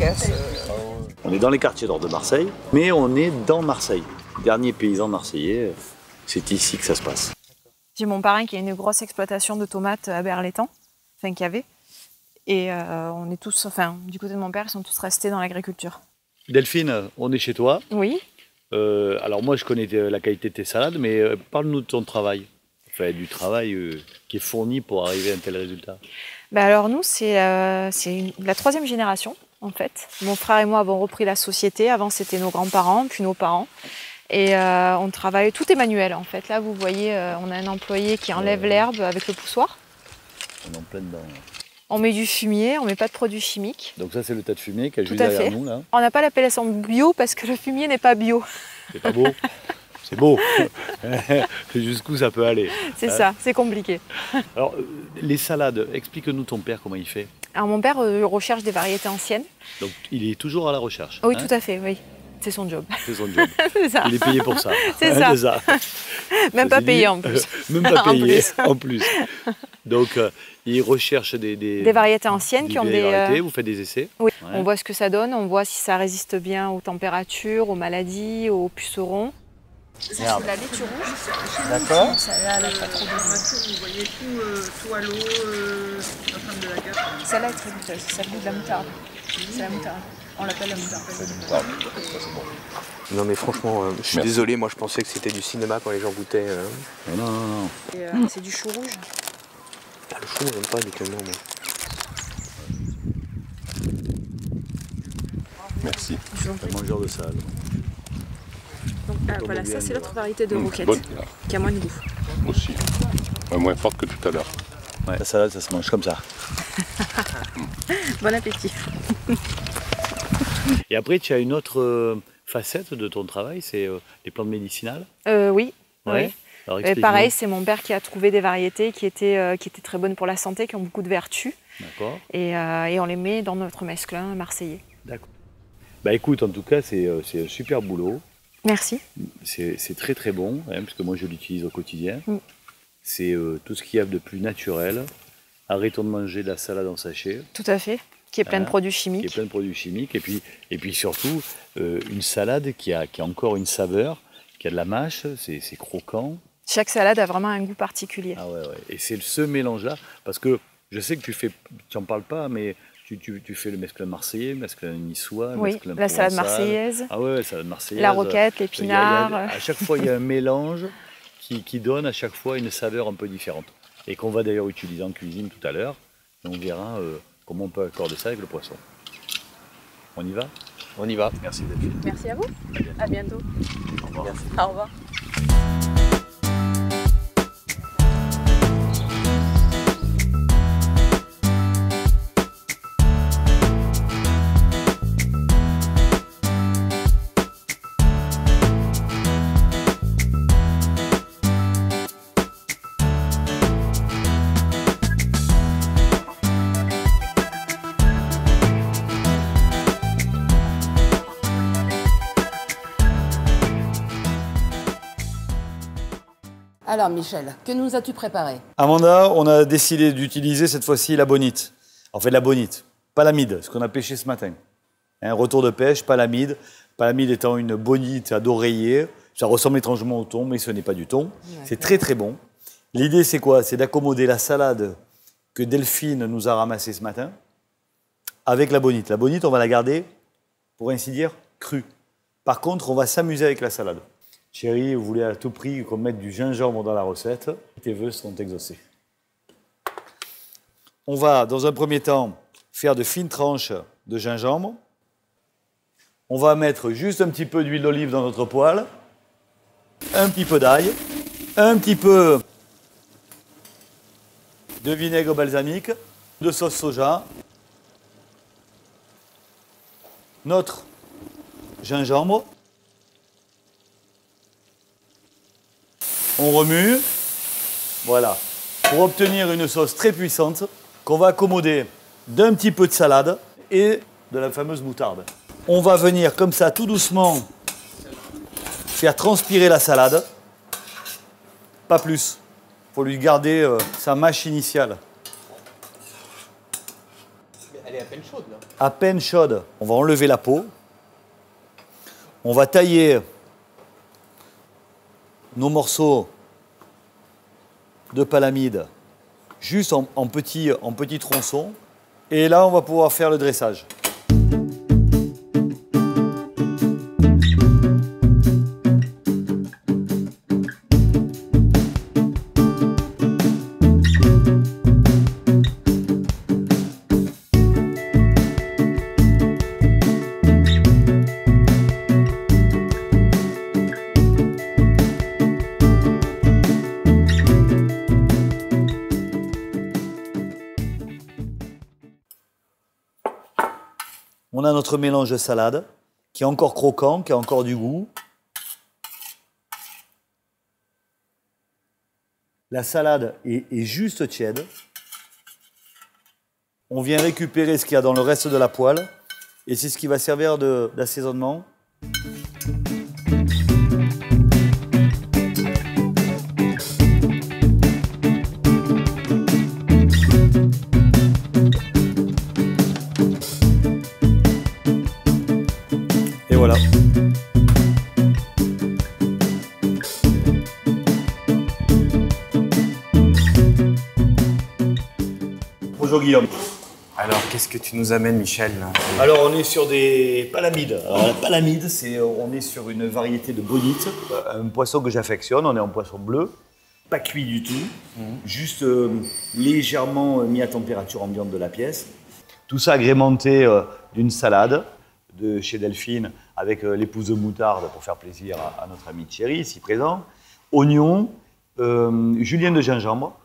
caisse. On est dans les quartiers nord de Marseille, mais on est dans Marseille. Dernier paysan marseillais, c'est ici que ça se passe. J'ai mon parrain qui a une grosse exploitation de tomates à Berlétan, enfin qu'il y avait. Et on est tous, enfin du côté de mon père, ils sont tous restés dans l'agriculture. Delphine, on est chez toi. Oui. Alors moi je connais la qualité de tes salades, mais parle-nous de ton travail. Enfin, du travail qui est fourni pour arriver à un tel résultat. Alors nous, c'est la 3e génération en fait. Mon frère et moi avons repris la société. Avant c'était nos grands-parents, puis nos parents. Et on travaille, tout est manuel en fait. Là vous voyez, on a un employé qui enlève l'herbe avec le poussoir. On est en plein dedans. On met du fumier, on met pas de produits chimiques. Donc ça c'est le tas de fumier qui est juste derrière nous là. On n'a pas l'appellation bio parce que le fumier n'est pas bio. C'est pas beau. C'est beau. Jusqu'où ça peut aller. C'est ça, c'est compliqué. Alors les salades, explique-nous ton père comment il fait. Alors mon père recherche des variétés anciennes. Donc il est toujours à la recherche. Oui, tout à fait, oui. C'est son job. C'est son job. C'est ça. Il est payé pour ça. C'est ça. Même pas payé en plus. Même pas payé en plus. Donc il recherche des variétés anciennes qui ont des variétés. Vous faites des essais. Oui. Ouais. On voit ce que ça donne, on voit si ça résiste bien aux températures, aux maladies, aux pucerons. Ça c'est de la laitue rouge. D'accord. Celle-là, elle n'a pas trop de... Vous voyez tout à l'eau, la femme de la gare. Celle-là est très goûteuse, ça goûte de la moutarde. C'est la moutarde. On l'appelle la moutarde. Non mais franchement, je suis désolé, moi je pensais que c'était du cinéma quand les gens goûtaient. Non, non, non. C'est du chou rouge. Ah, le chou, j'aime pas habituellement moi. Merci. Un mangeur de salade. Donc voilà, ça c'est l'autre variété de roquette bonne, qui a moins de goût. aussi. Moins forte que tout à l'heure. Ouais, la salade ça se mange comme ça. Bon appétit. Et après tu as une autre facette de ton travail, c'est les plantes médicinales. Oui. Ouais. Oui. Alors, pareil, c'est mon père qui a trouvé des variétés qui étaient très bonnes pour la santé, qui ont beaucoup de vertus. D'accord. Et on les met dans notre mesclin marseillais. D'accord. Bah écoute, en tout cas, c'est un super boulot. Merci. C'est très très bon, hein, parce que moi je l'utilise au quotidien. Mm. C'est tout ce qu'il y a de plus naturel. Arrêtons de manger de la salade en sachet. Tout à fait. Qui est plein de produits chimiques. Qui est plein de produits chimiques. Et puis surtout, une salade qui a encore une saveur, qui a de la mâche, c'est croquant. Chaque salade a vraiment un goût particulier. Ah ouais. Et c'est ce mélange-là, parce que je sais que tu n'en parles pas, mais tu fais le mesclin marseillais, le mesclin niçois, le mesclin la salade marseillaise. Ah ouais, la salade marseillaise. La roquette, l'épinard. À chaque fois, il y a un mélange qui donne à chaque fois une saveur un peu différente. Et qu'on va d'ailleurs utiliser en cuisine tout à l'heure. Et on verra comment on peut accorder ça avec le poisson. On y va? On y va. Merci Delphine. Merci à vous. À bientôt. Au revoir. Merci. Au revoir. Alors Michel, que nous as-tu préparé? Amanda, on a décidé d'utiliser cette fois-ci la bonite. En fait, la bonite, pas l'amide, ce qu'on a pêché ce matin. Un retour de pêche, pas l'amide. Pas l'amide étant une bonite à d'oreiller. Ça ressemble étrangement au thon, mais ce n'est pas du thon. C'est très très bon. L'idée, c'est quoi? C'est d'accommoder la salade que Delphine nous a ramassée ce matin avec la bonite. La bonite, on va la garder, pour ainsi dire, crue. Par contre, on va s'amuser avec la salade. Chérie, vous voulez à tout prix qu'on mette du gingembre dans la recette. Tes vœux seront exaucés. On va, dans un premier temps, faire de fines tranches de gingembre. On va mettre juste un petit peu d'huile d'olive dans notre poêle, un petit peu d'ail, un petit peu de vinaigre balsamique, de sauce soja, notre gingembre. On remue, voilà, pour obtenir une sauce très puissante qu'on va accommoder d'un petit peu de salade et de la fameuse moutarde. On va venir comme ça, tout doucement, faire transpirer la salade, pas plus. Il faut lui garder sa mâche initiale. Elle est à peine chaude, là. À peine chaude. On va enlever la peau. On va tailler nos morceaux de palamide juste en petits tronçons. Et là, on va pouvoir faire le dressage. On a notre mélange de salade qui est encore croquant, qui a encore du goût. La salade est juste tiède. On vient récupérer ce qu'il y a dans le reste de la poêle et c'est ce qui va servir d'assaisonnement. Et voilà. Bonjour Guillaume. Alors, qu'est-ce que tu nous amènes, Michel là? Alors, on est sur des palamides. Alors, la palamide, on est sur une variété de bonite, un poisson que j'affectionne. On est en poisson bleu, pas cuit du tout, juste légèrement mis à température ambiante de la pièce. Tout ça agrémenté d'une salade de chez Delphine avec l'épouse de moutarde pour faire plaisir à notre ami Thierry, ici présent. Oignons, julienne de gingembre.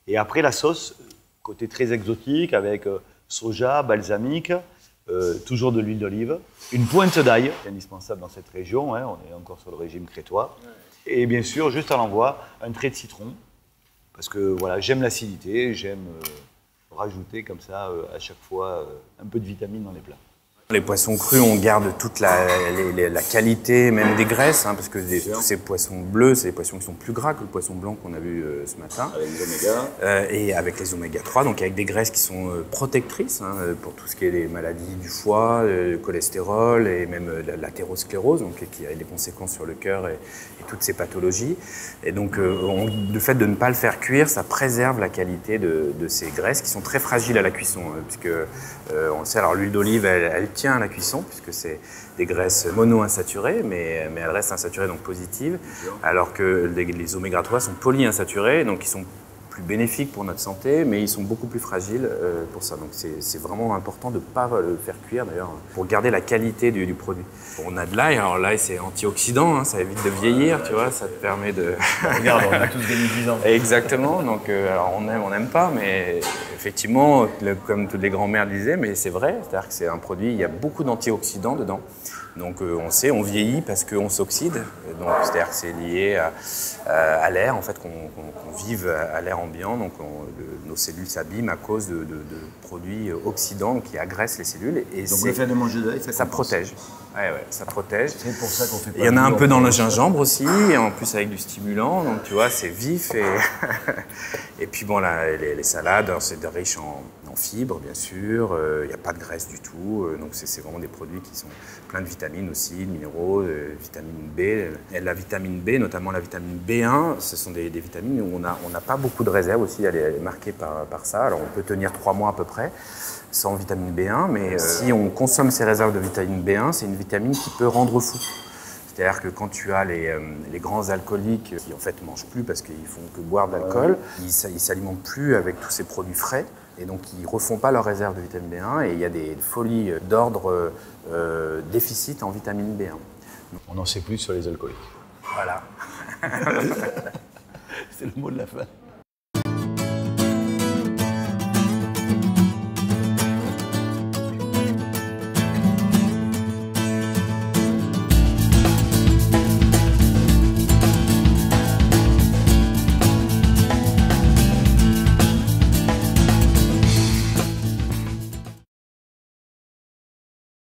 Et après, la sauce, côté très exotique avec soja, balsamique, toujours de l'huile d'olive. Une pointe d'ail, indispensable dans cette région, hein, on est encore sur le régime crétois. Et bien sûr, juste à l'envoi, un trait de citron. Parce que voilà, j'aime l'acidité, j'aime rajouter comme ça à chaque fois un peu de vitamine dans les plats. Les poissons crus, on garde toute la qualité, même des graisses, hein, parce que tous ces poissons bleus, c'est des poissons qui sont plus gras que le poisson blanc qu'on a vu ce matin. Avec les oméga. Et avec les oméga 3, donc avec des graisses qui sont protectrices hein, pour tout ce qui est les maladies du foie, le cholestérol et même l'athérosclérose, donc qui a des conséquences sur le cœur et toutes ces pathologies. Et donc le fait de ne pas le faire cuire, ça préserve la qualité de ces graisses qui sont très fragiles à la cuisson, puisque on le sait, alors l'huile d'olive, elle tient à la cuisson, puisque c'est des graisses monoinsaturées, mais elles restent insaturées, donc positives, alors que les oméga 3 sont polyinsaturés, donc ils sont plus bénéfiques pour notre santé, mais ils sont beaucoup plus fragiles pour ça. Donc c'est vraiment important de ne pas le faire cuire, d'ailleurs, pour garder la qualité du produit. On a de l'ail, alors l'ail c'est antioxydant, hein, ça évite de vieillir, tu vois, ça te permet de... Regarde, on a tous gagné 10 ans. Exactement, donc alors on n'aime pas, mais effectivement, comme toutes les grands-mères disaient, mais c'est vrai, c'est-à-dire que c'est un produit, il y a beaucoup d'antioxydants dedans. Donc on sait, on vieillit parce qu'on s'oxyde, donc c'est-à-dire que c'est lié à l'air, en fait, qu'on vive à l'air ambiant, donc nos cellules s'abîment à cause de produits oxydants qui agressent les cellules. Et donc le fait de manger de l'ail, ça protège. Ouais, ça protège. C'est pour ça qu'on fait pas. Il y en a un peu dans le gingembre aussi, et en plus avec du stimulant, donc tu vois, c'est vif. Et puis bon, là, les salades, c'est riche en fibres, bien sûr, il n'y a pas de graisse du tout, donc c'est vraiment des produits qui sont pleins de vitamines aussi, de minéraux, vitamine B. Et la vitamine B, notamment la vitamine B1, ce sont des vitamines où on n'a pas beaucoup de réserve aussi, elle est marquée par ça. Alors on peut tenir 3 mois à peu près sans vitamine B1, mais si on consomme ces réserves de vitamine B1, c'est une vitamine qui peut rendre fou. C'est-à-dire que quand tu as les grands alcooliques qui en fait ne mangent plus parce qu'ils font que boire de l'alcool, ils ne s'alimentent plus avec tous ces produits frais et donc ils ne refont pas leur réserve de vitamine B1 et il y a des folies d'ordre déficit en vitamine B1. On en sait plus sur les alcooliques. Voilà. C'est le mot de la fin.